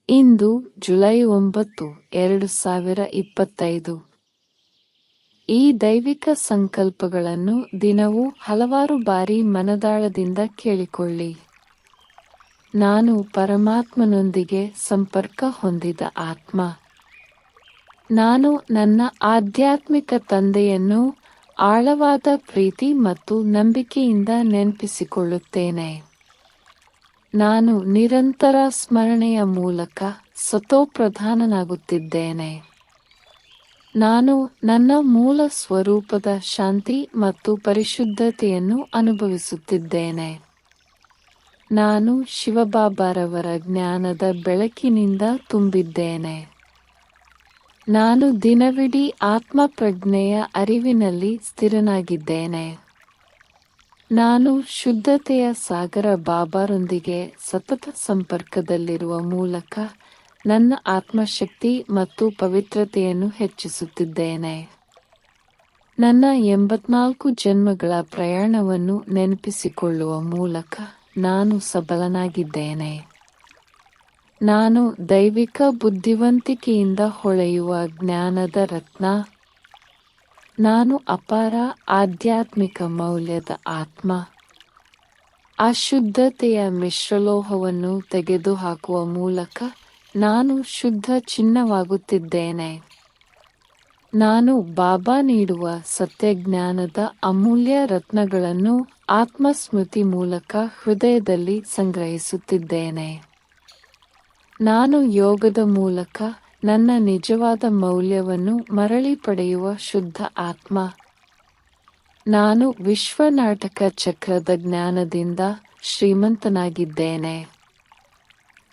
ಇಂದು July 9, 2025. ಈ ದೈವಿಕ ಸಂಕಲ್ಪಗಳನ್ನು ದಿನವೂ ಹಲವಾರು ಬಾರಿ ಮನದಾಳದಿಂದ ಕೇಳಿಕೊಳ್ಳಿ. ನಾನು ಪರಮಾತ್ಮನೊಂದಿಗೆ ಸಂಪರ್ಕ ಹೊಂದಿದ ಆತ್ಮ. ನಾನು ನನ್ನ ಆಧ್ಯಾತ್ಮಿಕ ತಂದೆಯನ್ನು ಆಳವಾದ ಪ್ರೀತಿ ಮತ್ತು ನಂಬಿಕೆಯಿಂದ ನೆನಪಿಸಿಕೊಳ್ಳುತ್ತೇನೆ. ನಾನು ನಿರಂತರ ಸ್ಮರಣೆಯ ಮೂಲಕ ಸತೋಪ್ರಧಾನನಾಗುತ್ತಿದ್ದೇನೆ. ನಾನು ನನ್ನ ಮೂಲ ಸ್ವರೂಪದ ಶಾಂತಿ ಮತ್ತು ಪರಿಶುದ್ಧತೆಯನ್ನು ಅನುಭವಿಸುತ್ತಿದ್ದೇನೆ. ನಾನು ಶಿವಬಾಬಾರವರ ಜ್ಞಾನದ ಬೆಳಕಿನಿಂದ ತುಂಬಿದ್ದೇನೆ. ನಾನು ದಿನವಿಡೀ ಆತ್ಮಪ್ರಜ್ಞೆಯ ಅರಿವಿನಲ್ಲಿ ಸ್ಥಿರನಾಗಿದ್ದೇನೆ. ನಾನು ಶುದ್ಧತೆಯ ಸಾಗರ ಬಾಬಾರೊಂದಿಗೆ ಸತತ ಸಂಪರ್ಕದಲ್ಲಿರುವ ಮೂಲಕ ನನ್ನ ಆತ್ಮಶಕ್ತಿ ಮತ್ತು ಪವಿತ್ರತೆಯನ್ನು ಹೆಚ್ಚಿಸುತ್ತಿದ್ದೇನೆ. ನನ್ನ 84 ಜನ್ಮಗಳ ಪ್ರಯಾಣವನ್ನು ನೆನಪಿಸಿಕೊಳ್ಳುವ ಮೂಲಕ ನಾನು ಸಬಲನಾಗಿದ್ದೇನೆ. ನಾನು ದೈವಿಕ ಬುದ್ಧಿವಂತಿಕೆಯಿಂದ ಹೊಳೆಯುವ ಜ್ಞಾನದ ರತ್ನ. ನಾನು ಅಪಾರ ಆಧ್ಯಾತ್ಮಿಕ ಮೌಲ್ಯದ ಆತ್ಮ. ಅಶುದ್ಧತೆಯ ಮಿಶ್ರಲೋಹವನ್ನು ತೆಗೆದುಹಾಕುವ ಮೂಲಕ ನಾನು ಶುದ್ಧ ಚಿನ್ನವಾಗುತ್ತಿದ್ದೇನೆ. ನಾನು ಬಾಬಾ ನೀಡುವ ಸತ್ಯಜ್ಞಾನದ ಅಮೂಲ್ಯ ರತ್ನಗಳನ್ನು ಆತ್ಮಸ್ಮೃತಿ ಮೂಲಕ ಹೃದಯದಲ್ಲಿ ಸಂಗ್ರಹಿಸುತ್ತಿದ್ದೇನೆ. ನಾನು ಯೋಗದ ಮೂಲಕ ನನ್ನ ನಿಜವಾದ ಮೌಲ್ಯವನ್ನು ಮರಳಿ ಪಡೆಯುವ ಶುದ್ಧ ಆತ್ಮ. ನಾನು ವಿಶ್ವನಾಟಕ ಚಕ್ರದ ಜ್ಞಾನದಿಂದ ಶ್ರೀಮಂತನಾಗಿದ್ದೇನೆ.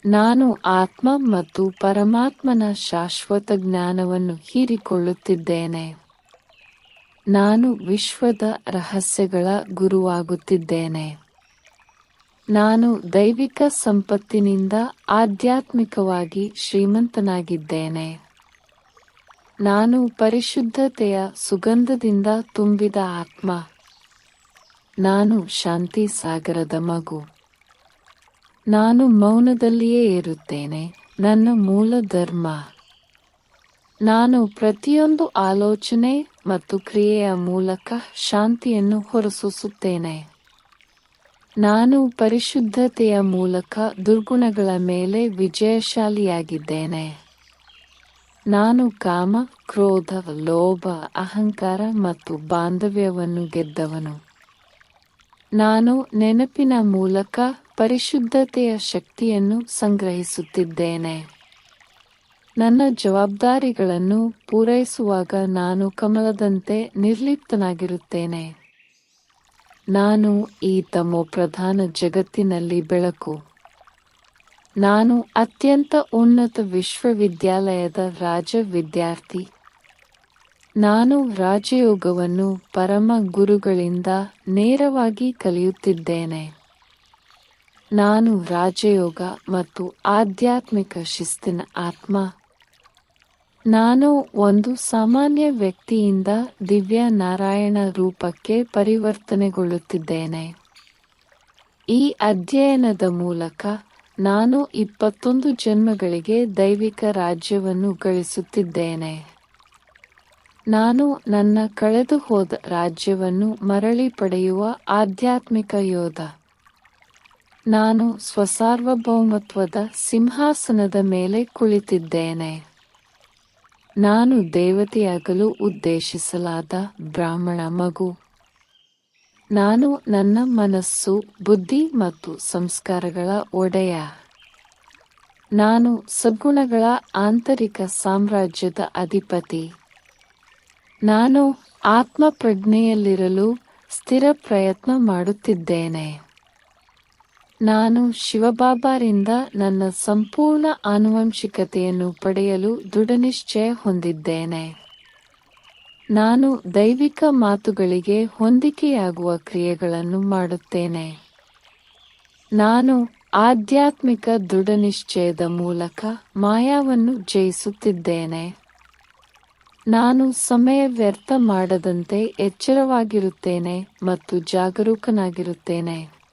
ನಾನು ಆತ್ಮ ಮತ್ತು ಪರಮಾತ್ಮನ ಶಾಶ್ವತ ಜ್ಞಾನವನ್ನು ಹೀರಿಕೊಳ್ಳುತ್ತಿದ್ದೇನೆ. ನಾನು ವಿಶ್ವದ ರಹಸ್ಯಗಳ ಗುರುವಾಗುತ್ತಿದ್ದೇನೆ. ನಾನು ದೈವಿಕ ಸಂಪತ್ತಿನಿಂದ ಆಧ್ಯಾತ್ಮಿಕವಾಗಿ ಶ್ರೀಮಂತನಾಗಿದ್ದೇನೆ. ನಾನು ಪರಿಶುದ್ಧತೆಯ ಸುಗಂಧದಿಂದ ತುಂಬಿದ ಆತ್ಮ. ನಾನು ಶಾಂತಿ ಸಾಗರದ ಮಗು. ನಾನು ಮೌನದಲ್ಲಿಯೇ ಇರುತ್ತೇನೆ, ನನ್ನ ಮೂಲ ಧರ್ಮ. ನಾನು ಪ್ರತಿಯೊಂದು ಆಲೋಚನೆ ಮತ್ತು ಕ್ರಿಯೆಯ ಮೂಲಕ ಶಾಂತಿಯನ್ನು ಹೊರಸೂಸುತ್ತೇನೆ. ನಾನು ಪರಿಶುದ್ಧತೆಯ ಮೂಲಕ ದುರ್ಗುಣಗಳ ಮೇಲೆ ವಿಜಯಶಾಲಿಯಾಗಿದ್ದೇನೆ. ನಾನು ಕಾಮ, ಕ್ರೋಧ, ಲೋಭ, ಅಹಂಕಾರ ಮತ್ತು ಬಾಂಧವ್ಯವನ್ನು ಗೆದ್ದವನು. ನಾನು ನೆನಪಿನ ಮೂಲಕ ಪರಿಶುದ್ಧತೆಯ ಶಕ್ತಿಯನ್ನು ಸಂಗ್ರಹಿಸುತ್ತಿದ್ದೇನೆ. ನನ್ನ ಜವಾಬ್ದಾರಿಗಳನ್ನು ಪೂರೈಸುವಾಗ ನಾನು ಕಮಲದಂತೆ ನಿರ್ಲಿಪ್ತನಾಗಿರುತ್ತೇನೆ. ನಾನು ಈ ತಮೋಪ್ರಧಾನ ಜಗತ್ತಿನಲ್ಲಿ ಬೆಳಕು. ನಾನು ಅತ್ಯಂತ ಉನ್ನತ ವಿಶ್ವವಿದ್ಯಾಲಯದ ರಾಜ ವಿದ್ಯಾರ್ಥಿ. ನಾನು ರಾಜಯೋಗವನ್ನು ಪರಮ ಗುರುಗಳಿಂದ ನೇರವಾಗಿ ಕಲಿಯುತ್ತಿದ್ದೇನೆ. ನಾನು ರಾಜಯೋಗ ಮತ್ತು ಆಧ್ಯಾತ್ಮಿಕ ಶಿಸ್ತಿನ ಆತ್ಮ. ನಾನು ಒಂದು ಸಾಮಾನ್ಯ ವ್ಯಕ್ತಿಯಿಂದ ದಿವ್ಯ ನಾರಾಯಣ ರೂಪಕ್ಕೆ ಪರಿವರ್ತನೆಗೊಳ್ಳುತ್ತಿದ್ದೇನೆ. ಈ ಅಧ್ಯಯನದ ಮೂಲಕ ನಾನು 21 ಜನ್ಮಗಳಿಗೆ ದೈವಿಕ ರಾಜ್ಯವನ್ನು ಗಳಿಸುತ್ತಿದ್ದೇನೆ. ನಾನು ನನ್ನ ಕಳೆದುಹೋದ ರಾಜ್ಯವನ್ನು ಮರಳಿ ಪಡೆಯುವ ಆಧ್ಯಾತ್ಮಿಕ ಯೋಧ. ನಾನು ಸ್ವಸಾರ್ವಭೌಮತ್ವದ ಸಿಂಹಾಸನದ ಮೇಲೆ ಕುಳಿತಿದ್ದೇನೆ. ನಾನು ದೇವತೆಯಾಗಲು ಉದ್ದೇಶಿಸಲಾದ ಬ್ರಾಹ್ಮಣ ಮಗು. ನಾನು ನನ್ನ ಮನಸ್ಸು, ಬುದ್ಧಿ ಮತ್ತು ಸಂಸ್ಕಾರಗಳ ಒಡೆಯ. ನಾನು ಸದ್ಗುಣಗಳ ಆಂತರಿಕ ಸಾಮ್ರಾಜ್ಯದ ಅಧಿಪತಿ. ನಾನು ಆತ್ಮಪ್ರಜ್ಞೆಯಲ್ಲಿರಲು ಸ್ಥಿರ ಪ್ರಯತ್ನ ಮಾಡುತ್ತಿದ್ದೇನೆ. ನಾನು ಶಿವಬಾಬಾರಿಂದ ನನ್ನ ಸಂಪೂರ್ಣ ಆನುವಂಶಿಕತೆಯನ್ನು ಪಡೆಯಲು ದೃಢನಿಶ್ಚಯ ಹೊಂದಿದ್ದೇನೆ. ನಾನು ದೈವಿಕ ಮಾತುಗಳಿಗೆ ಹೊಂದಿಕೆಯಾಗುವ ಕ್ರಿಯೆಗಳನ್ನು ಮಾಡುತ್ತೇನೆ. ನಾನು ಆಧ್ಯಾತ್ಮಿಕ ದೃಢನಿಶ್ಚಯದ ಮೂಲಕ ಮಾಯಾವನ್ನು ಜಯಿಸುತ್ತಿದ್ದೇನೆ. ನಾನು ಸಮಯ ವ್ಯರ್ಥ ಮಾಡದಂತೆ ಎಚ್ಚರವಾಗಿರುತ್ತೇನೆ ಮತ್ತು ಜಾಗರೂಕನಾಗಿರುತ್ತೇನೆ.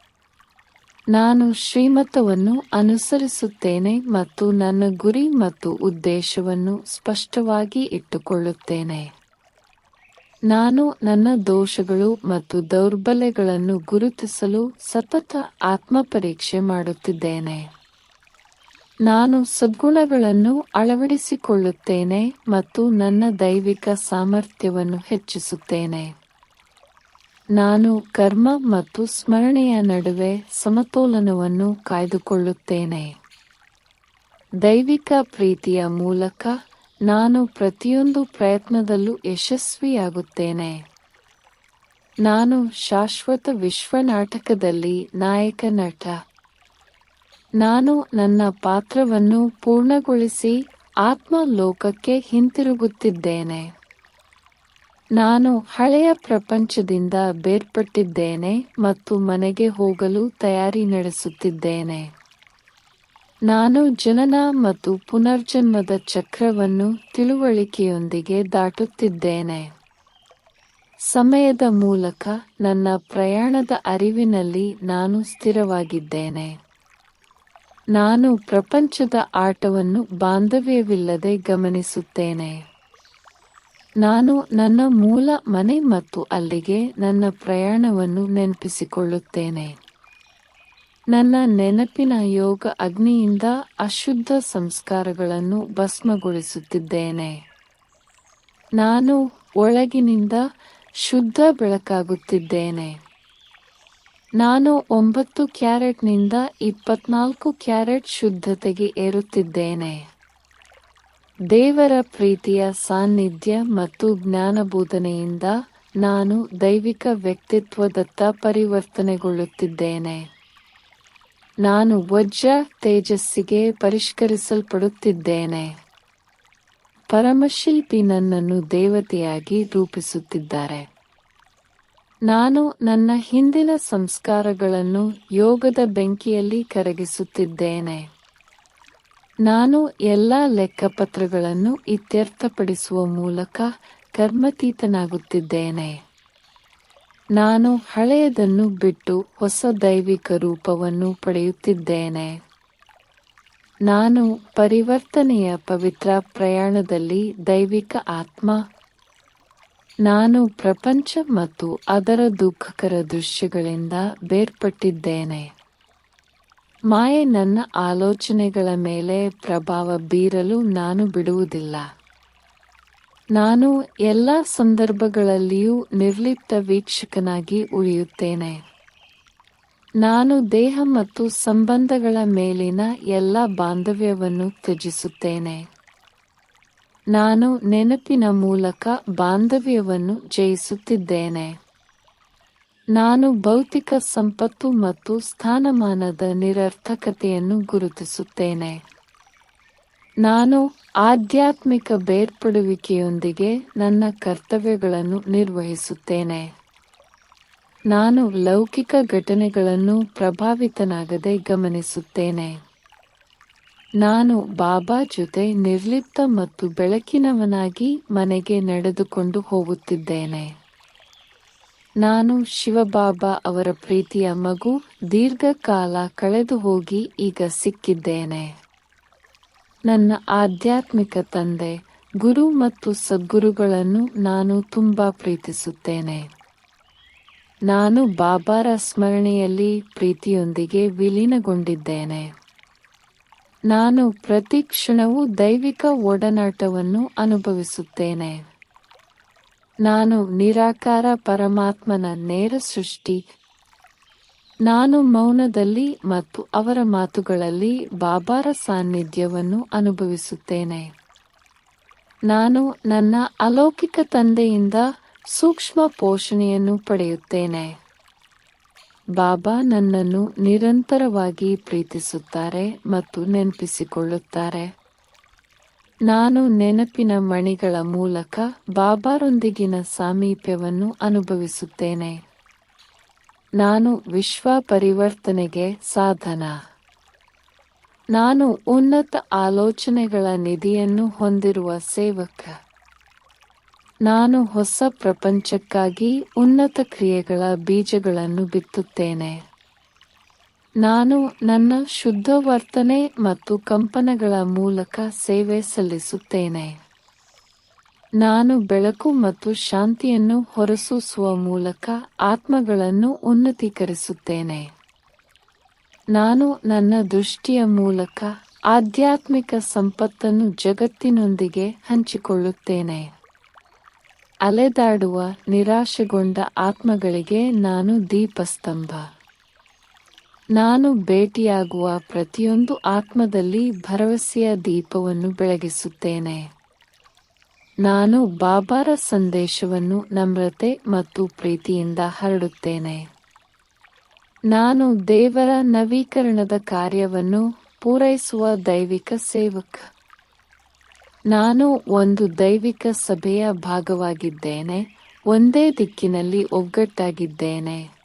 ನಾನು ಶ್ರೀಮತವನ್ನು ಅನುಸರಿಸುತ್ತೇನೆ ಮತ್ತು ನನ್ನ ಗುರಿ ಮತ್ತು ಉದ್ದೇಶವನ್ನು ಸ್ಪಷ್ಟವಾಗಿ ಇಟ್ಟುಕೊಳ್ಳುತ್ತೇನೆ. ನಾನು ನನ್ನ ದೋಷಗಳು ಮತ್ತು ದೌರ್ಬಲ್ಯಗಳನ್ನು ಗುರುತಿಸಲು ಸತತ ಆತ್ಮಪರೀಕ್ಷೆ ಮಾಡುತ್ತಿದ್ದೇನೆ. ನಾನು ಸದ್ಗುಣಗಳನ್ನು ಅಳವಡಿಸಿಕೊಳ್ಳುತ್ತೇನೆ ಮತ್ತು ನನ್ನ ದೈವಿಕ ಸಾಮರ್ಥ್ಯವನ್ನು ಹೆಚ್ಚಿಸುತ್ತೇನೆ. ನಾನು ಕರ್ಮ ಮತ್ತು ಸ್ಮರಣೆಯ ನಡುವೆ ಸಮತೋಲನವನ್ನು ಕಾಯ್ದುಕೊಳ್ಳುತ್ತೇನೆ. ದೈವಿಕ ಪ್ರೀತಿಯ ಮೂಲಕ ನಾನು ಪ್ರತಿಯೊಂದು ಪ್ರಯತ್ನದಲ್ಲೂ ಯಶಸ್ವಿಯಾಗುತ್ತೇನೆ. ನಾನು ಶಾಶ್ವತ ವಿಶ್ವನಾಟಕದಲ್ಲಿ ನಾಯಕ ನಟ. ನಾನು ನನ್ನ ಪಾತ್ರವನ್ನು ಪೂರ್ಣಗೊಳಿಸಿ ಆತ್ಮ ಲೋಕಕ್ಕೆ ಹಿಂತಿರುಗುತ್ತಿದ್ದೇನೆ. ನಾನು ಹಳೆಯ ಪ್ರಪಂಚದಿಂದ ಬೇರ್ಪಟ್ಟಿದ್ದೇನೆ ಮತ್ತು ಮನೆಗೆ ಹೋಗಲು ತಯಾರಿ ನಡೆಸುತ್ತಿದ್ದೇನೆ. ನಾನು ಜನನ ಮತ್ತು ಪುನರ್ಜನ್ಮದ ಚಕ್ರವನ್ನು ತಿಳುವಳಿಕೆಯೊಂದಿಗೆ ದಾಟುತ್ತಿದ್ದೇನೆ. ಸಮಯದ ಮೂಲಕ ನನ್ನ ಪ್ರಯಾಣದ ಅರಿವಿನಲ್ಲಿ ನಾನು ಸ್ಥಿರವಾಗಿದ್ದೇನೆ. ನಾನು ಪ್ರಪಂಚದ ಆಟವನ್ನು ಬಾಂಧವ್ಯವಿಲ್ಲದೆ ಗಮನಿಸುತ್ತೇನೆ. ನಾನು ನನ್ನ ಮೂಲ ಮನೆ ಮತ್ತು ಅಲ್ಲಿಗೆ ನನ್ನ ಪ್ರಯಾಣವನ್ನು ನೆನಪಿಸಿಕೊಳ್ಳುತ್ತೇನೆ. ನನ್ನ ನೆನಪಿನ ಯೋಗ ಅಗ್ನಿಯಿಂದ ಅಶುದ್ಧ ಸಂಸ್ಕಾರಗಳನ್ನು ಭಸ್ಮಗೊಳಿಸುತ್ತಿದ್ದೇನೆ. ನಾನು ಒಳಗಿನಿಂದ ಶುದ್ಧ ಬೆಳಕಾಗುತ್ತಿದ್ದೇನೆ. ನಾನು 9 ಕ್ಯಾರೆಟ್ನಿಂದ 24 ಕ್ಯಾರೆಟ್ ಶುದ್ಧತೆಗೆ ಏರುತ್ತಿದ್ದೇನೆ. ದೇವರ ಪ್ರೀತಿಯ ಸಾನ್ನಿಧ್ಯ ಮತ್ತು ಜ್ಞಾನಬೋಧನೆಯಿಂದ ನಾನು ದೈವಿಕ ವ್ಯಕ್ತಿತ್ವದತ್ತ ಪರಿವರ್ತನೆಗೊಳ್ಳುತ್ತಿದ್ದೇನೆ. ನಾನು ವಜ್ರ ತೇಜಸ್ಸಿಗೆ ಪರಿಷ್ಕರಿಸಲ್ಪಡುತ್ತಿದ್ದೇನೆ. ಪರಮಶಿಲ್ಪಿ ನನ್ನನ್ನು ದೇವತೆಯಾಗಿ ರೂಪಿಸುತ್ತಿದ್ದಾರೆ. ನಾನು ನನ್ನ ಹಿಂದಿನ ಸಂಸ್ಕಾರಗಳನ್ನು ಯೋಗದ ಬೆಂಕಿಯಲ್ಲಿ ಕರಗಿಸುತ್ತಿದ್ದೇನೆ. ನಾನು ಎಲ್ಲ ಲೆಕ್ಕಪತ್ರಗಳನ್ನು ಇತ್ಯರ್ಥಪಡಿಸುವ ಮೂಲಕ ಕರ್ಮತೀತನಾಗುತ್ತಿದ್ದೇನೆ. ನಾನು ಹಳೆಯದನ್ನು ಬಿಟ್ಟು ಹೊಸ ದೈವಿಕ ರೂಪವನ್ನು ಪಡೆಯುತ್ತಿದ್ದೇನೆ. ನಾನು ಪರಿವರ್ತನೆಯ ಪವಿತ್ರ ಪ್ರಯಾಣದಲ್ಲಿ ದೈವಿಕ ಆತ್ಮ. ನಾನು ಪ್ರಪಂಚ ಮತ್ತು ಅದರ ದುಃಖಕರ ದೃಶ್ಯಗಳಿಂದ ಬೇರ್ಪಟ್ಟಿದ್ದೇನೆ. ಮಾಯೆ ನನ್ನ ಆಲೋಚನೆಗಳ ಮೇಲೆ ಪ್ರಭಾವ ಬೀರಲು ನಾನು ಬಿಡುವುದಿಲ್ಲ. ನಾನು ಎಲ್ಲ ಸಂದರ್ಭಗಳಲ್ಲಿಯೂ ನಿರ್ಲಿಪ್ತ ವೀಕ್ಷಕನಾಗಿ ಉಳಿಯುತ್ತೇನೆ. ನಾನು ದೇಹ ಮತ್ತು ಸಂಬಂಧಗಳ ಮೇಲಿನ ಎಲ್ಲ ಬಾಂಧವ್ಯವನ್ನು ತ್ಯಜಿಸುತ್ತೇನೆ. ನಾನು ನೆನಪಿನ ಮೂಲಕ ಬಾಂಧವ್ಯವನ್ನು ಜಯಿಸುತ್ತಿದ್ದೇನೆ. ನಾನು ಭೌತಿಕ ಸಂಪತ್ತು ಮತ್ತು ಸ್ಥಾನಮಾನದ ನಿರರ್ಥಕತೆಯನ್ನು ಗುರುತಿಸುತ್ತೇನೆ. ನಾನು ಆಧ್ಯಾತ್ಮಿಕ ಬೇರ್ಪಡುವಿಕೆಯೊಂದಿಗೆ ನನ್ನ ಕರ್ತವ್ಯಗಳನ್ನು ನಿರ್ವಹಿಸುತ್ತೇನೆ. ನಾನು ಲೌಕಿಕ ಘಟನೆಗಳನ್ನು ಪ್ರಭಾವಿತನಾಗದೆ ಗಮನಿಸುತ್ತೇನೆ. ನಾನು ಬಾಬಾ ಜೊತೆ ನಿರ್ಲಿಪ್ತ ಮತ್ತು ಬೆಳಕಿನವನಾಗಿ ಮನೆಗೆ ನಡೆದುಕೊಂಡು ಹೋಗುತ್ತಿದ್ದೇನೆ. ನಾನು ಶಿವಬಾಬಾ ಅವರ ಪ್ರೀತಿಯ ಮಗು. ದೀರ್ಘಕಾಲ ಕಳೆದು ಹೋಗಿ ಈಗ ಸಿಕ್ಕಿದ್ದೇನೆ. ನನ್ನ ಆಧ್ಯಾತ್ಮಿಕ ತಂದೆ, ಗುರು ಮತ್ತು ಸದ್ಗುರುಗಳನ್ನು ನಾನು ತುಂಬಾ ಪ್ರೀತಿಸುತ್ತೇನೆ. ನಾನು ಬಾಬಾರ ಸ್ಮರಣೆಯಲ್ಲಿ ಪ್ರೀತಿಯೊಂದಿಗೆ ವಿಲೀನಗೊಂಡಿದ್ದೇನೆ. ನಾನು ಪ್ರತಿ ಕ್ಷಣವೂ ದೈವಿಕ ಒಡನಾಟವನ್ನು ಅನುಭವಿಸುತ್ತೇನೆ. ನಾನು ನಿರಾಕಾರ ಪರಮಾತ್ಮನ ನೇರ ಸೃಷ್ಟಿ. ನಾನು ಮೌನದಲ್ಲಿ ಮತ್ತು ಅವರ ಮಾತುಗಳಲ್ಲಿ ಬಾಬಾರ ಸಾನ್ನಿಧ್ಯವನ್ನು ಅನುಭವಿಸುತ್ತೇನೆ. ನಾನು ನನ್ನ ಅಲೌಕಿಕ ತಂದೆಯಿಂದ ಸೂಕ್ಷ್ಮ ಪೋಷಣೆಯನ್ನು ಪಡೆಯುತ್ತೇನೆ. ಬಾಬಾ ನನ್ನನ್ನು ನಿರಂತರವಾಗಿ ಪ್ರೀತಿಸುತ್ತಾರೆ ಮತ್ತು ನೆನಪಿಸಿಕೊಳ್ಳುತ್ತಾರೆ. ನಾನು ನೆನಪಿನ ಮಣಿಗಳ ಮೂಲಕ ಬಾಬಾರೊಂದಿಗಿನ ಸಾಮೀಪ್ಯವನ್ನು ಅನುಭವಿಸುತ್ತೇನೆ. ನಾನು ವಿಶ್ವ ಪರಿವರ್ತನೆಗೆ ಸಾಧನ. ನಾನು ಉನ್ನತ ಆಲೋಚನೆಗಳ ನಿಧಿಯನ್ನು ಹೊಂದಿರುವ ಸೇವಕ. ನಾನು ಹೊಸ ಪ್ರಪಂಚಕ್ಕಾಗಿ ಉನ್ನತ ಕ್ರಿಯೆಗಳ ಬೀಜಗಳನ್ನು ಬಿತ್ತುತ್ತೇನೆ. ನಾನು ನನ್ನ ಶುದ್ಧ ವರ್ತನೆ ಮತ್ತು ಕಂಪನಗಳ ಮೂಲಕ ಸೇವೆ ಸಲ್ಲಿಸುತ್ತೇನೆ. ನಾನು ಬೆಳಕು ಮತ್ತು ಶಾಂತಿಯನ್ನು ಹೊರಸೂಸುವ ಮೂಲಕ ಆತ್ಮಗಳನ್ನು ಉನ್ನತೀಕರಿಸುತ್ತೇನೆ. ನಾನು ನನ್ನ ದೃಷ್ಟಿಯ ಮೂಲಕ ಆಧ್ಯಾತ್ಮಿಕ ಸಂಪತ್ತನ್ನು ಜಗತ್ತಿನೊಂದಿಗೆ ಹಂಚಿಕೊಳ್ಳುತ್ತೇನೆ. ಅಲೆದಾಡುವ ನಿರಾಶೆಗೊಂಡ ಆತ್ಮಗಳಿಗೆ ನಾನು ದೀಪಸ್ತಂಭ. ನಾನು ಭೇಟಿಯಾಗುವ ಪ್ರತಿಯೊಂದು ಆತ್ಮದಲ್ಲಿ ಭರವಸೆಯ ದೀಪವನ್ನು ಬೆಳಗಿಸುತ್ತೇನೆ. ನಾನು ಬಾಬಾರ ಸಂದೇಶವನ್ನು ನಮ್ರತೆ ಮತ್ತು ಪ್ರೀತಿಯಿಂದ ಹರಡುತ್ತೇನೆ. ನಾನು ದೇವರ ನವೀಕರಣದ ಕಾರ್ಯವನ್ನು ಪೂರೈಸುವ ದೈವಿಕ ಸೇವಕ. ನಾನು ಒಂದು ದೈವಿಕ ಸಭೆಯ ಭಾಗವಾಗಿದ್ದೇನೆ, ಒಂದೇ ದಿಕ್ಕಿನಲ್ಲಿ ಒಗ್ಗಟ್ಟಾಗಿದ್ದೇನೆ.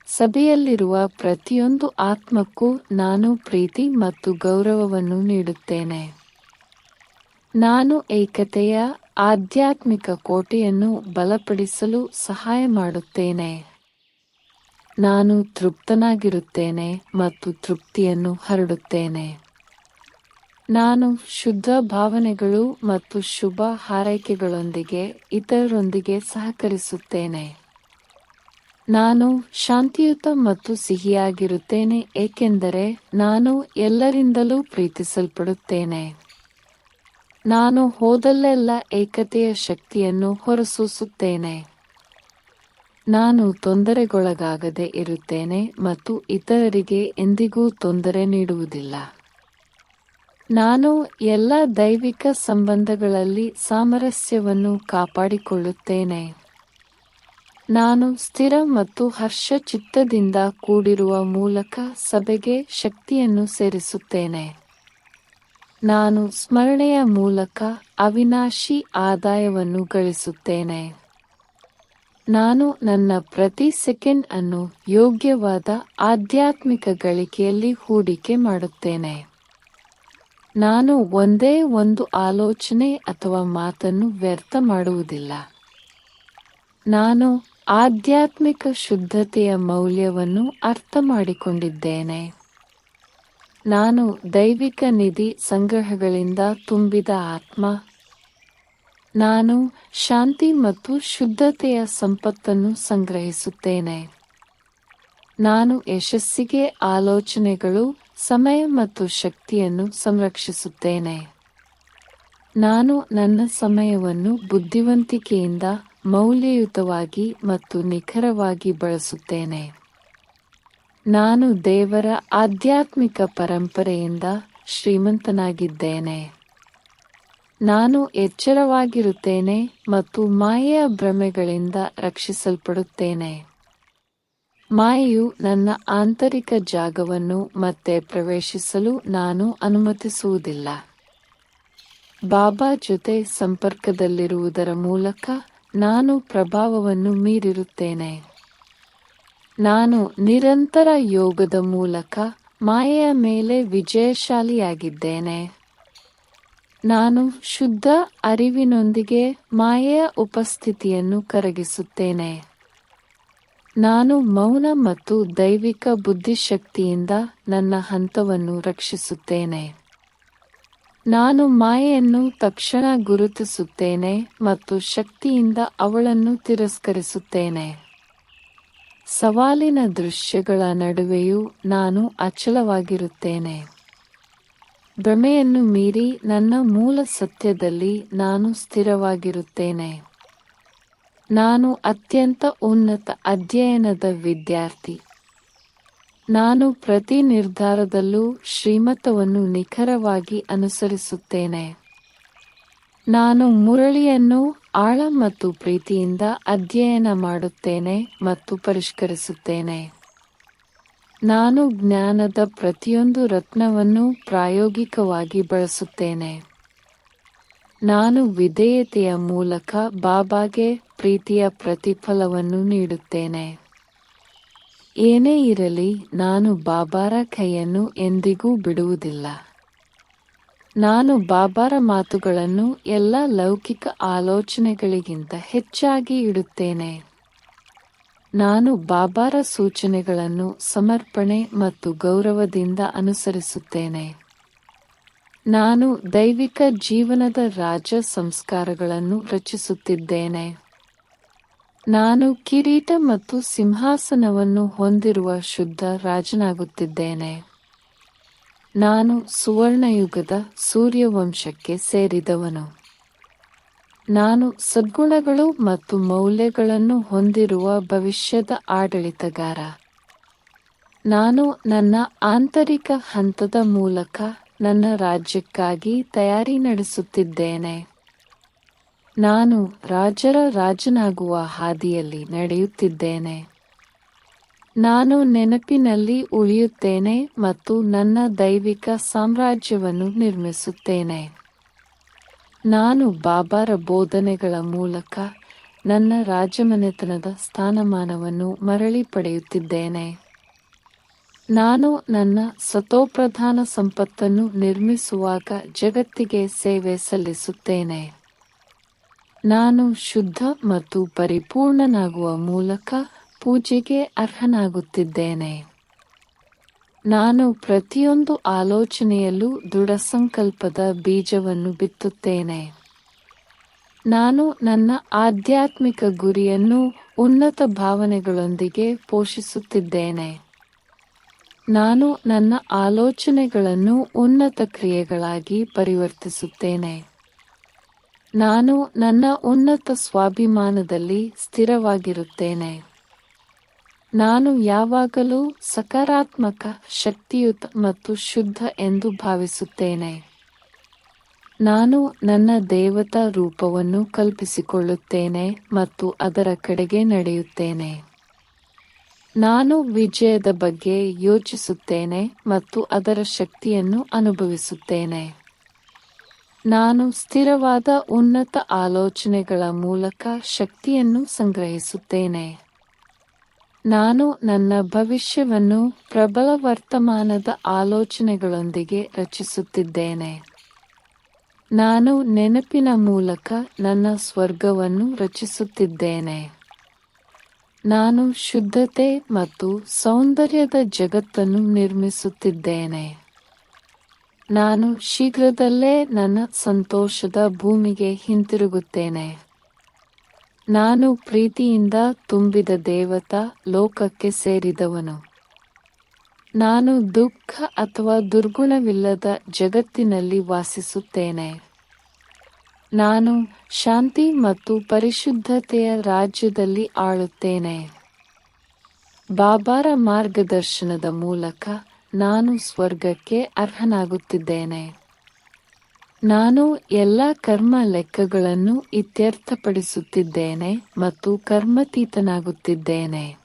ಸಭೆಯಲ್ಲಿರುವ ಪ್ರತಿಯೊಂದು ಆತ್ಮಕ್ಕೂ ನಾನು ಪ್ರೀತಿ ಮತ್ತು ಗೌರವವನ್ನು ನೀಡುತ್ತೇನೆ. ನಾನು ಏಕತೆಯ ಆಧ್ಯಾತ್ಮಿಕ ಕೋಟೆಯನ್ನು ಬಲಪಡಿಸಲು ಸಹಾಯ ಮಾಡುತ್ತೇನೆ. ನಾನು ತೃಪ್ತನಾಗಿರುತ್ತೇನೆ ಮತ್ತು ತೃಪ್ತಿಯನ್ನು ಹರಡುತ್ತೇನೆ. ನಾನು ಶುದ್ಧ ಭಾವನೆಗಳು ಮತ್ತು ಶುಭ ಹಾರೈಕೆಗಳೊಂದಿಗೆ ಇತರರೊಂದಿಗೆ ಸಹಕರಿಸುತ್ತೇನೆ. ನಾನು ಶಾಂತಿಯುತ ಮತ್ತು ಸಿಹಿಯಾಗಿರುತ್ತೇನೆ ಏಕೆಂದರೆ ನಾನು ಎಲ್ಲರಿಂದಲೂ ಪ್ರೀತಿಸಲ್ಪಡುತ್ತೇನೆ. ನಾನು ಹೋದಲ್ಲೆಲ್ಲ ಏಕತೆಯ ಶಕ್ತಿಯನ್ನು ಹೊರಸೂಸುತ್ತೇನೆ. ನಾನು ತೊಂದರೆಗೊಳಗಾಗದೆ ಇರುತ್ತೇನೆ ಮತ್ತು ಇತರರಿಗೆ ಎಂದಿಗೂ ತೊಂದರೆ ನೀಡುವುದಿಲ್ಲ. ನಾನು ಎಲ್ಲ ದೈವಿಕ ಸಂಬಂಧಗಳಲ್ಲಿ ಸಾಮರಸ್ಯವನ್ನು ಕಾಪಾಡಿಕೊಳ್ಳುತ್ತೇನೆ. ನಾನು ಸ್ಥಿರ ಮತ್ತು ಹರ್ಷಚಿತ್ತದಿಂದ ಕೂಡಿರುವ ಮೂಲಕ ಸಭೆಗೆ ಶಕ್ತಿಯನ್ನು ಸೇರಿಸುತ್ತೇನೆ. ನಾನು ಸ್ಮರಣೆಯ ಮೂಲಕ ಅವಿನಾಶಿ ಆದಾಯವನ್ನು ಗಳಿಸುತ್ತೇನೆ. ನಾನು ನನ್ನ ಪ್ರತಿ ಸೆಕೆಂಡ್ ಅನ್ನು ಯೋಗ್ಯವಾದ ಆಧ್ಯಾತ್ಮಿಕ ಗಳಿಕೆಯಲ್ಲಿ ಹೂಡಿಕೆ ಮಾಡುತ್ತೇನೆ. ನಾನು ಒಂದೇ ಒಂದು ಆಲೋಚನೆ ಅಥವಾ ಮಾತನ್ನು ವ್ಯರ್ಥ ಮಾಡುವುದಿಲ್ಲ. ನಾನು ಆಧ್ಯಾತ್ಮಿಕ ಶುದ್ಧತೆಯ ಮೌಲ್ಯವನ್ನು ಅರ್ಥಮಾಡಿಕೊಂಡಿದ್ದೇನೆ. ನಾನು ದೈವಿಕ ನಿಧಿ ಸಂಗ್ರಹಗಳಿಂದ ತುಂಬಿದ ಆತ್ಮ. ನಾನು ಶಾಂತಿ ಮತ್ತು ಶುದ್ಧತೆಯ ಸಂಪತ್ತನ್ನು ಸಂಗ್ರಹಿಸುತ್ತೇನೆ. ನಾನು ಯಶಸ್ಸಿಗೆ ಆಲೋಚನೆಗಳು, ಸಮಯ ಮತ್ತು ಶಕ್ತಿಯನ್ನು ಸಂರಕ್ಷಿಸುತ್ತೇನೆ. ನಾನು ನನ್ನ ಸಮಯವನ್ನು ಬುದ್ಧಿವಂತಿಕೆಯಿಂದ ಮೌಲ್ಯಯುತವಾಗಿ ಮತ್ತು ನಿಖರವಾಗಿ ಬಳಸುತ್ತೇನೆ. ನಾನು ದೇವರ ಆಧ್ಯಾತ್ಮಿಕ ಪರಂಪರೆಯಿಂದ ಶ್ರೀಮಂತನಾಗಿದ್ದೇನೆ. ನಾನು ಎಚ್ಚರವಾಗಿರುತ್ತೇನೆ ಮತ್ತು ಮಾಯೆಯ ಭ್ರಮೆಗಳಿಂದ ರಕ್ಷಿಸಲ್ಪಡುತ್ತೇನೆ. ಮಾಯೆಯು ನನ್ನ ಆಂತರಿಕ ಜಾಗವನ್ನು ಮತ್ತೆ ಪ್ರವೇಶಿಸಲು ನಾನು ಅನುಮತಿಸುವುದಿಲ್ಲ. ಬಾಬಾ ಜೊತೆ ಸಂಪರ್ಕದಲ್ಲಿರುವುದರ ಮೂಲಕ ನಾನು ಪ್ರಭಾವವನ್ನು ಮೀರಿರುತ್ತೇನೆ. ನಾನು ನಿರಂತರ ಯೋಗದ ಮೂಲಕ ಮಾಯೆಯ ಮೇಲೆ ವಿಜಯಶಾಲಿಯಾಗಿದ್ದೇನೆ. ನಾನು ಶುದ್ಧ ಅರಿವಿನೊಂದಿಗೆ ಮಾಯೆಯ ಉಪಸ್ಥಿತಿಯನ್ನು ಕರಗಿಸುತ್ತೇನೆ. ನಾನು ಮೌನ ಮತ್ತು ದೈವಿಕ ಬುದ್ಧಿಶಕ್ತಿಯಿಂದ ನನ್ನ ಹಂತವನ್ನು ರಕ್ಷಿಸುತ್ತೇನೆ. ನಾನು ಮಾಯೆಯನ್ನು ತಕ್ಷಣ ಗುರುತಿಸುತ್ತೇನೆ ಮತ್ತು ಶಕ್ತಿಯಿಂದ ಅವಳನ್ನು ತಿರಸ್ಕರಿಸುತ್ತೇನೆ. ಸವಾಲಿನ ದೃಶ್ಯಗಳ ನಡುವೆಯೂ ನಾನು ಅಚಲವಾಗಿರುತ್ತೇನೆ. ಭ್ರಮೆಯನ್ನು ಮೀರಿ ನನ್ನ ಮೂಲ ಸತ್ಯದಲ್ಲಿ ನಾನು ಸ್ಥಿರವಾಗಿರುತ್ತೇನೆ. ನಾನು ಅತ್ಯಂತ ಉನ್ನತ ಅಧ್ಯಯನದ ವಿದ್ಯಾರ್ಥಿ. ನಾನು ಪ್ರತಿ ನಿರ್ಧಾರದಲ್ಲೂ ಶ್ರೀಮತವನ್ನು ನಿಖರವಾಗಿ ಅನುಸರಿಸುತ್ತೇನೆ. ನಾನು ಮುರಳಿಯನ್ನು ಆಳ ಮತ್ತು ಪ್ರೀತಿಯಿಂದ ಅಧ್ಯಯನ ಮಾಡುತ್ತೇನೆ ಮತ್ತು ಪರಿಷ್ಕರಿಸುತ್ತೇನೆ. ನಾನು ಜ್ಞಾನದ ಪ್ರತಿಯೊಂದು ರತ್ನವನ್ನು ಪ್ರಾಯೋಗಿಕವಾಗಿ ಬಳಸುತ್ತೇನೆ. ನಾನು ವಿಧೇಯತೆಯ ಮೂಲಕ ಬಾಬಾಗೆ ಪ್ರೀತಿಯ ಪ್ರತಿಫಲವನ್ನು ನೀಡುತ್ತೇನೆ. ಏನೇ ಇರಲಿ, ನಾನು ಬಾಬಾರ ಕೈಯನ್ನು ಎಂದಿಗೂ ಬಿಡುವುದಿಲ್ಲ. ನಾನು ಬಾಬಾರ ಮಾತುಗಳನ್ನು ಎಲ್ಲ ಲೌಕಿಕ ಆಲೋಚನೆಗಳಿಗಿಂತ ಹೆಚ್ಚಾಗಿ ಇಡುತ್ತೇನೆ. ನಾನು ಬಾಬಾರ ಸೂಚನೆಗಳನ್ನು ಸಮರ್ಪಣೆ ಮತ್ತು ಗೌರವದಿಂದ ಅನುಸರಿಸುತ್ತೇನೆ. ನಾನು ದೈವಿಕ ಜೀವನದ ರಾಜ ಸಂಸ್ಕಾರಗಳನ್ನು ರಚಿಸುತ್ತಿದ್ದೇನೆ. ನಾನು ಕಿರೀಟ ಮತ್ತು ಸಿಂಹಾಸನವನ್ನು ಹೊಂದಿರುವ ಶುದ್ಧ ರಾಜನಾಗುತ್ತಿದ್ದೇನೆ. ನಾನು ಸುವರ್ಣಯುಗದ ಸೂರ್ಯವಂಶಕ್ಕೆ ಸೇರಿದವನು. ನಾನು ಸದ್ಗುಣಗಳು ಮತ್ತು ಮೌಲ್ಯಗಳನ್ನು ಹೊಂದಿರುವ ಭವಿಷ್ಯದ ಆಡಳಿತಗಾರ. ನಾನು ನನ್ನ ಆಂತರಿಕ ಹಂತದ ಮೂಲಕ ನನ್ನ ರಾಜ್ಯಕ್ಕಾಗಿ ತಯಾರಿ ನಡೆಸುತ್ತಿದ್ದೇನೆ. ನಾನು ರಾಜರ ರಾಜನಾಗುವ ಹಾದಿಯಲ್ಲಿ ನಡೆಯುತ್ತಿದ್ದೇನೆ. ನಾನು ನೆನಪಿನಲ್ಲಿ ಉಳಿಯುತ್ತೇನೆ ಮತ್ತು ನನ್ನ ದೈವಿಕ ಸಾಮ್ರಾಜ್ಯವನ್ನು ನಿರ್ಮಿಸುತ್ತೇನೆ. ನಾನು ಬಾಬಾರ ಬೋಧನೆಗಳ ಮೂಲಕ ನನ್ನ ರಾಜಮನೆತನದ ಸ್ಥಾನಮಾನವನ್ನು ಮರಳಿ ಪಡೆಯುತ್ತಿದ್ದೇನೆ. ನಾನು ನನ್ನ ಸತೋಪ್ರಧಾನ ಸಂಪತ್ತನ್ನು ನಿರ್ಮಿಸುವಾಗ ಜಗತ್ತಿಗೆ ಸೇವೆ ಸಲ್ಲಿಸುತ್ತೇನೆ. ನಾನು ಶುದ್ಧ ಮತ್ತು ಪರಿಪೂರ್ಣನಾಗುವ ಮೂಲಕ ಪೂಜೆಗೆ ಅರ್ಹನಾಗುತ್ತಿದ್ದೇನೆ. ನಾನು ಪ್ರತಿಯೊಂದು ಆಲೋಚನೆಯಲ್ಲೂ ದೃಢಸಂಕಲ್ಪದ ಬೀಜವನ್ನು ಬಿತ್ತುತ್ತೇನೆ. ನಾನು ನನ್ನ ಆಧ್ಯಾತ್ಮಿಕ ಗುರಿಯನ್ನು ಉನ್ನತ ಭಾವನೆಗಳೊಂದಿಗೆ ಪೋಷಿಸುತ್ತಿದ್ದೇನೆ. ನಾನು ನನ್ನ ಆಲೋಚನೆಗಳನ್ನು ಉನ್ನತ ಕ್ರಿಯೆಗಳಾಗಿ ಪರಿವರ್ತಿಸುತ್ತೇನೆ. ನಾನು ನನ್ನ ಉನ್ನತ ಸ್ವಾಭಿಮಾನದಲ್ಲಿ ಸ್ಥಿರವಾಗಿರುತ್ತೇನೆ. ನಾನು ಯಾವಾಗಲೂ ಸಕಾರಾತ್ಮಕ, ಶಕ್ತಿಯುತ ಮತ್ತು ಶುದ್ಧ ಎಂದು ಭಾವಿಸುತ್ತೇನೆ. ನಾನು ನನ್ನ ದೇವತಾ ರೂಪವನ್ನು ಕಲ್ಪಿಸಿಕೊಳ್ಳುತ್ತೇನೆ ಮತ್ತು ಅದರ ಕಡೆಗೆ ನಡೆಯುತ್ತೇನೆ. ನಾನು ವಿಜಯದ ಬಗ್ಗೆ ಯೋಚಿಸುತ್ತೇನೆ ಮತ್ತು ಅದರ ಶಕ್ತಿಯನ್ನು ಅನುಭವಿಸುತ್ತೇನೆ. ನಾನು ಸ್ಥಿರವಾದ ಉನ್ನತ ಆಲೋಚನೆಗಳ ಮೂಲಕ ಶಕ್ತಿಯನ್ನು ಸಂಗ್ರಹಿಸುತ್ತೇನೆ. ನಾನು ನನ್ನ ಭವಿಷ್ಯವನ್ನು ಪ್ರಬಲ ವರ್ತಮಾನದ ಆಲೋಚನೆಗಳೊಂದಿಗೆ ರಚಿಸುತ್ತಿದ್ದೇನೆ. ನಾನು ನೆನಪಿನ ಮೂಲಕ ನನ್ನ ಸ್ವರ್ಗವನ್ನು ರಚಿಸುತ್ತಿದ್ದೇನೆ. ನಾನು ಶುದ್ಧತೆ ಮತ್ತು ಸೌಂದರ್ಯದ ಜಗತ್ತನ್ನು ನಿರ್ಮಿಸುತ್ತಿದ್ದೇನೆ. ನಾನು ಶೀಘ್ರದಲ್ಲೇ ನನ್ನ ಸಂತೋಷದ ಭೂಮಿಗೆ ಹಿಂತಿರುಗುತ್ತೇನೆ. ನಾನು ಪ್ರೀತಿಯಿಂದ ತುಂಬಿದ ದೇವತಾ ಲೋಕಕ್ಕೆ ಸೇರಿದವನು. ನಾನು ದುಃಖ ಅಥವಾ ದುರ್ಗುಣವಿಲ್ಲದ ಜಗತ್ತಿನಲ್ಲಿ ವಾಸಿಸುತ್ತೇನೆ. ನಾನು ಶಾಂತಿ ಮತ್ತು ಪರಿಶುದ್ಧತೆಯ ರಾಜ್ಯದಲ್ಲಿ ಆಳುತ್ತೇನೆ. ಬಾಬಾರ ಮಾರ್ಗದರ್ಶನದ ಮೂಲಕ ನಾನು ಸ್ವರ್ಗಕ್ಕೆ ಅರ್ಹನಾಗುತ್ತಿದ್ದೇನೆ. ನಾನು ಎಲ್ಲ ಕರ್ಮ ಲೆಕ್ಕಗಳನ್ನು ಇತ್ಯರ್ಥಪಡಿಸುತ್ತಿದ್ದೇನೆ ಮತ್ತು ಕರ್ಮತೀತನಾಗುತ್ತಿದ್ದೇನೆ.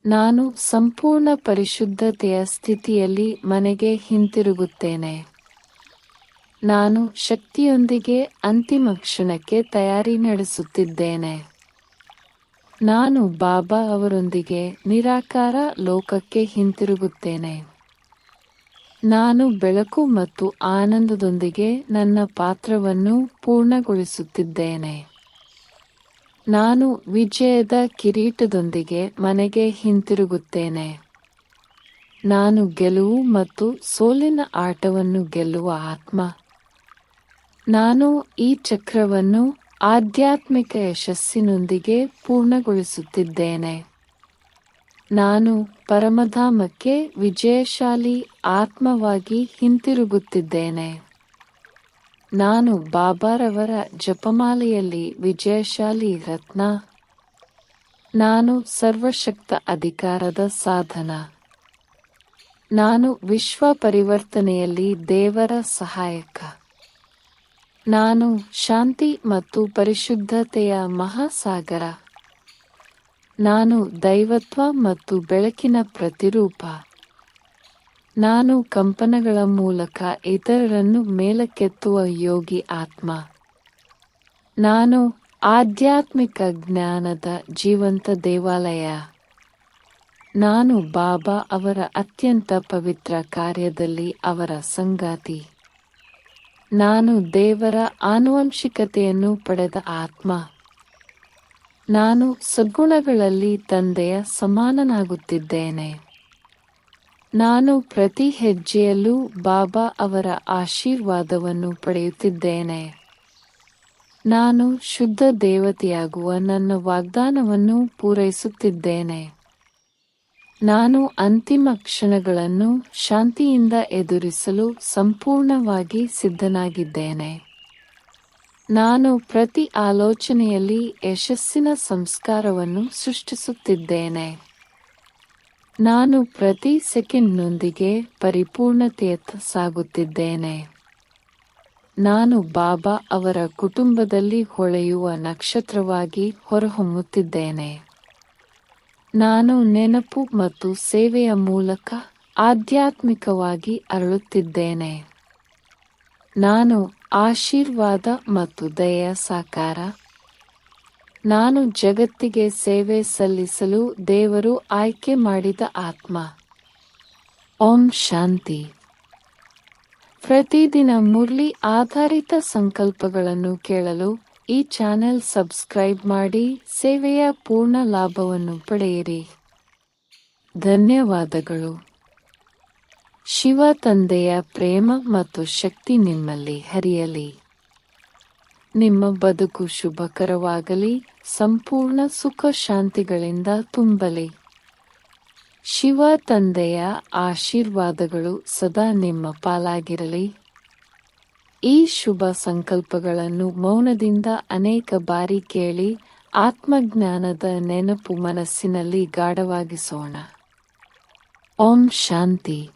ನಾನು ಸಂಪೂರ್ಣ ಪರಿಶುದ್ಧತೆಯ ಸ್ಥಿತಿಯಲ್ಲಿ ಮನೆಗೆ ಹಿಂತಿರುಗುತ್ತೇನೆ. ನಾನು ಶಕ್ತಿಯೊಂದಿಗೆ ಅಂತಿಮ ಕ್ಷಣಕ್ಕೆ ತಯಾರಿ ನಡೆಸುತ್ತಿದ್ದೇನೆ. ನಾನು ಬಾಬಾ ಅವರೊಂದಿಗೆ ನಿರಾಕಾರ ಲೋಕಕ್ಕೆ ಹಿಂತಿರುಗುತ್ತೇನೆ. ನಾನು ಬೆಳಕು ಮತ್ತು ಆನಂದದೊಂದಿಗೆ ನನ್ನ ಪಾತ್ರವನ್ನು ಪೂರ್ಣಗೊಳಿಸುತ್ತಿದ್ದೇನೆ. ನಾನು ವಿಜಯದ ಕಿರೀಟದೊಂದಿಗೆ ಮನೆಗೆ ಹಿಂತಿರುಗುತ್ತೇನೆ. ನಾನು ಗೆಲುವು ಮತ್ತು ಸೋಲಿನ ಆಟವನ್ನು ಗೆಲ್ಲುವ ಆತ್ಮ. ನಾನು ಈ ಚಕ್ರವನ್ನು ಆಧ್ಯಾತ್ಮಿಕ ಯಶಸ್ಸಿನೊಂದಿಗೆ ಪೂರ್ಣಗೊಳಿಸುತ್ತಿದ್ದೇನೆ. ನಾನು ಪರಮಧಾಮಕ್ಕೆ ವಿಜಯಶಾಲಿ ಆತ್ಮವಾಗಿ ಹಿಂತಿರುಗುತ್ತಿದ್ದೇನೆ. ನಾನು ಬಾಬಾರವರ ಜಪಮಾಲೆಯಲ್ಲಿ ವಿಜಯಶಾಲಿ ರತ್ನ. ನಾನು ಸರ್ವಶಕ್ತ ಅಧಿಕಾರದ ಸಾಧನ. ನಾನು ವಿಶ್ವ ಪರಿವರ್ತನೆಯಲ್ಲಿ ದೇವರ ಸಹಾಯಕ. ನಾನು ಶಾಂತಿ ಮತ್ತು ಪರಿಶುದ್ಧತೆಯ ಮಹಾಸಾಗರ. ನಾನು ದೈವತ್ವ ಮತ್ತು ಬೆಳಕಿನ ಪ್ರತಿರೂಪ. ನಾನು ಕಂಪನಗಳ ಮೂಲಕ ಇತರರನ್ನು ಮೇಲಕ್ಕೆತ್ತುವ ಯೋಗಿ ಆತ್ಮ. ನಾನು ಆಧ್ಯಾತ್ಮಿಕ ಜ್ಞಾನದ ಜೀವಂತ ದೇವಾಲಯ. ನಾನು ಬಾಬಾ ಅವರ ಅತ್ಯಂತ ಪವಿತ್ರ ಕಾರ್ಯದಲ್ಲಿ ಅವರ ಸಂಗಾತಿ. ನಾನು ದೇವರ ಆನುವಂಶಿಕತೆಯನ್ನು ಪಡೆದ ಆತ್ಮ. ನಾನು ಸದ್ಗುಣಗಳಲ್ಲಿ ತಂದೆಯ ಸಮಾನನಾಗುತ್ತಿದ್ದೇನೆ. ನಾನು ಪ್ರತಿ ಹೆಜ್ಜೆಯಲ್ಲೂ ಬಾಬಾ ಅವರ ಆಶೀರ್ವಾದವನ್ನು ಪಡೆಯುತ್ತಿದ್ದೇನೆ. ನಾನು ಶುದ್ಧ ದೇವತೆಯಾಗುವ ನನ್ನ ವಾಗ್ದಾನವನ್ನು ಪೂರೈಸುತ್ತಿದ್ದೇನೆ. ನಾನು ಅಂತಿಮ ಕ್ಷಣಗಳನ್ನು ಶಾಂತಿಯಿಂದ ಎದುರಿಸಲು ಸಂಪೂರ್ಣವಾಗಿ ಸಿದ್ಧನಾಗಿದ್ದೇನೆ. ನಾನು ಪ್ರತಿ ಆಲೋಚನೆಯಲ್ಲಿ ಯಶಸ್ಸಿನ ಸಂಸ್ಕಾರವನ್ನು ಸೃಷ್ಟಿಸುತ್ತಿದ್ದೇನೆ. ನಾನು ಪ್ರತಿ ಸೆಕೆಂಡ್ನೊಂದಿಗೆ ಪರಿಪೂರ್ಣತೆಯತ್ತ ಸಾಗುತ್ತಿದ್ದೇನೆ. ನಾನು ಬಾಬಾ ಅವರ ಕುಟುಂಬದಲ್ಲಿ ಹೊಳೆಯುವ ನಕ್ಷತ್ರವಾಗಿ ಹೊರಹೊಮ್ಮುತ್ತಿದ್ದೇನೆ. ನಾನು ನೆನಪು ಮತ್ತು ಸೇವೆಯ ಮೂಲಕ ಆಧ್ಯಾತ್ಮಿಕವಾಗಿ ಅರಳುತ್ತಿದ್ದೇನೆ. ನಾನು ಆಶೀರ್ವಾದ ಮತ್ತು ದಯೆಯ ಸಾಕಾರ. ನಾನು ಜಗತ್ತಿಗೆ ಸೇವೆ ಸಲ್ಲಿಸಲು ದೇವರು ಆಯ್ಕೆ ಮಾಡಿದ ಆತ್ಮ. ಓಂ ಶಾಂತಿ. ಪ್ರತಿದಿನ ಮುರಳಿ ಆಧಾರಿತ ಸಂಕಲ್ಪಗಳನ್ನು ಕೇಳಲು ಈ ಚಾನೆಲ್ ಸಬ್ಸ್ಕ್ರೈಬ್ ಮಾಡಿ ಸೇವೆಯ ಪೂರ್ಣ ಲಾಭವನ್ನು ಪಡೆಯಿರಿ. ಧನ್ಯವಾದಗಳು. ಶಿವ ತಂದೆಯ ಪ್ರೇಮ ಮತ್ತು ಶಕ್ತಿ ನಿಮ್ಮಲ್ಲಿ ಹರಿಯಲಿ. ನಿಮ್ಮ ಬದುಕು ಶುಭಕರವಾಗಲಿ, ಸಂಪೂರ್ಣ ಸುಖ ಶಾಂತಿಗಳಿಂದ ತುಂಬಲಿ. ಶಿವ ತಂದೆಯ ಆಶೀರ್ವಾದಗಳು ಸದಾ ನಿಮ್ಮ ಪಾಲಾಗಿರಲಿ. ಈ ಶುಭ ಸಂಕಲ್ಪಗಳನ್ನು ಮೌನದಿಂದ ಅನೇಕ ಬಾರಿ ಕೇಳಿ ಆತ್ಮಜ್ಞಾನದ ನೆನಪು ಮನಸ್ಸಿನಲ್ಲಿ ಗಾಢವಾಗಿಸೋಣ. ಓಂ ಶಾಂತಿ.